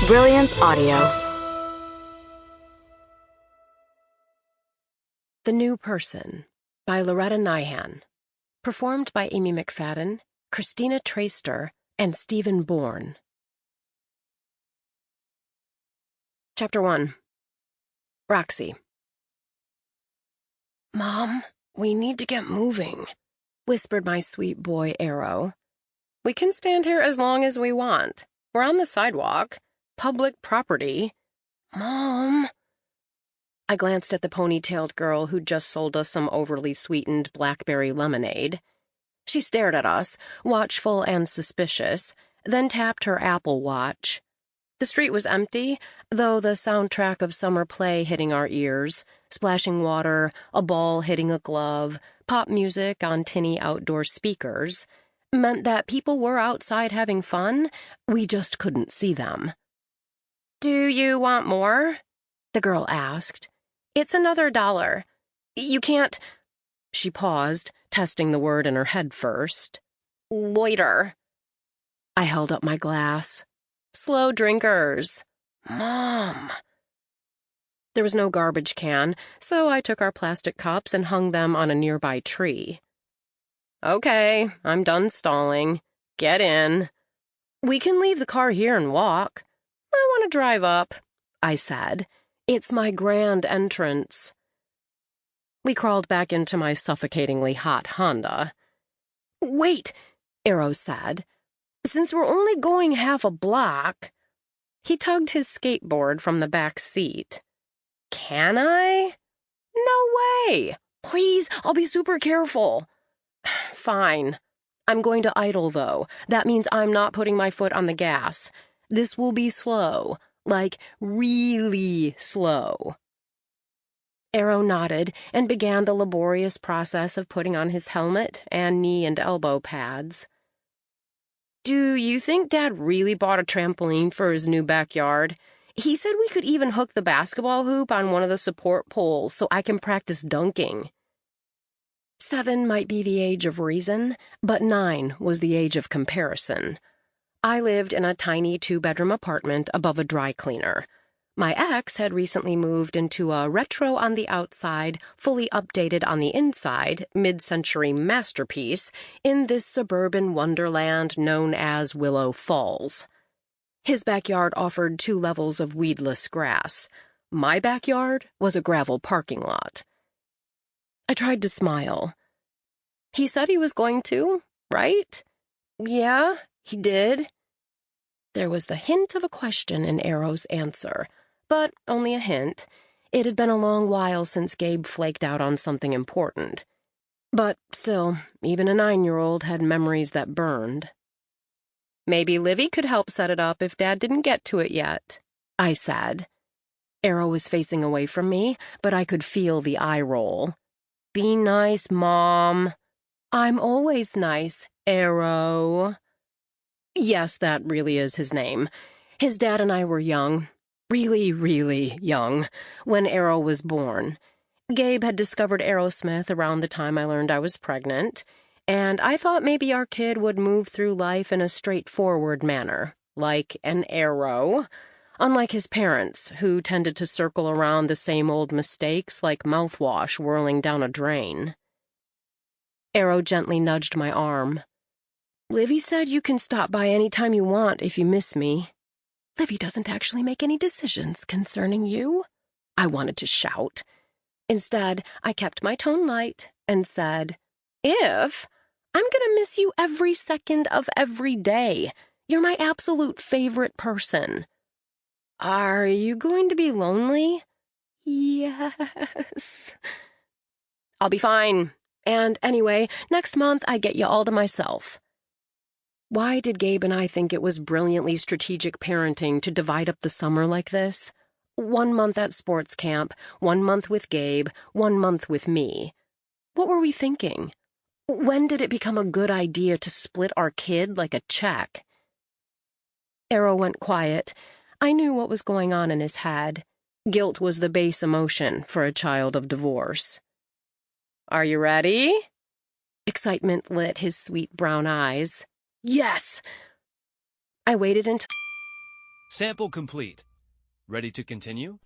Brilliance Audio. The New Person by Loretta Nyhan. Performed by Amy Mcfadden, Christina Traister, and Stephen Borne. Chapter 1. Roxy. "Mom, we need to get moving," whispered my sweet boy Arrow. "We can stand here as long as we want. We're on the sidewalk. Public property." "Mom." I glanced at the ponytailed girl who'd just sold us some overly sweetened blackberry lemonade. She stared at us, watchful and suspicious, then tapped her Apple Watch. The street was empty, though the soundtrack of summer play hitting our ears, splashing water, a ball hitting a glove, pop music on tinny outdoor speakers, meant that people were outside having fun. We just couldn't see them. "Do you want more?" the girl asked. "It's another $1. You can't—" She paused, testing the word in her head first. "Loiter." I held up my glass. "Slow drinkers." "Mom." There was no garbage can, so I took our plastic cups and hung them on a nearby tree. "Okay, I'm done stalling. Get in." "We can leave the car here and walk." "I want to drive up," I said. "It's my grand entrance." We crawled back into my suffocatingly hot Honda. "Wait," Arrow said. "Since we're only going half a block—" He tugged his skateboard from the back seat. "Can I?" "No way! Please, I'll be super careful." "Fine. I'm going to idle, though. That means I'm not putting my foot on the gas. This will be slow. Like, really slow." Arrow nodded and began the laborious process of putting on his helmet and knee and elbow pads. "Do you think Dad really bought a trampoline for his new backyard? He said we could even hook the basketball hoop on one of the support poles so I can practice dunking." 7 might be the age of reason, but 9 was the age of comparison. I lived in a tiny 2-bedroom apartment above a dry cleaner. My ex had recently moved into a retro on the outside, fully updated on the inside, mid-century masterpiece in this suburban wonderland known as Willow Falls. His backyard offered 2 levels of weedless grass. My backyard was a gravel parking lot. I tried to smile. "He said he was going to, right?" "Yeah, he did." There was the hint of a question in Arrow's answer, but only a hint. It had been a long while since Gabe flaked out on something important. But still, even a 9-year-old had memories that burned. "Maybe Livy could help set it up if Dad didn't get to it yet," I said. Arrow was facing away from me, but I could feel the eye roll. "Be nice, Mom." "I'm always nice, Arrow." Yes, that really is his name. His dad and I were young, really, really young, when Arrow was born. Gabe had discovered Aerosmith around the time I learned I was pregnant, and I thought maybe our kid would move through life in a straightforward manner, like an arrow, unlike his parents, who tended to circle around the same old mistakes like mouthwash whirling down a drain. Arrow gently nudged my arm. "Livy said you can stop by any time you want if you miss me." "Livy doesn't actually make any decisions concerning you," I wanted to shout. Instead, I kept my tone light and said, "If? I'm gonna miss you every second of every day. You're my absolute favorite person." "Are you going to be lonely?" "Yes." "I'll be fine. And anyway, next month I get you all to myself." Why did Gabe and I think it was brilliantly strategic parenting to divide up the summer like this? 1 month at sports camp, 1 month with Gabe, 1 month with me. What were we thinking? When did it become a good idea to split our kid like a check? Arrow went quiet. I knew what was going on in his head. Guilt was the base emotion for a child of divorce. "Are you ready?" Excitement lit his sweet brown eyes. "Yes!" I waited until Sample complete. Ready to continue?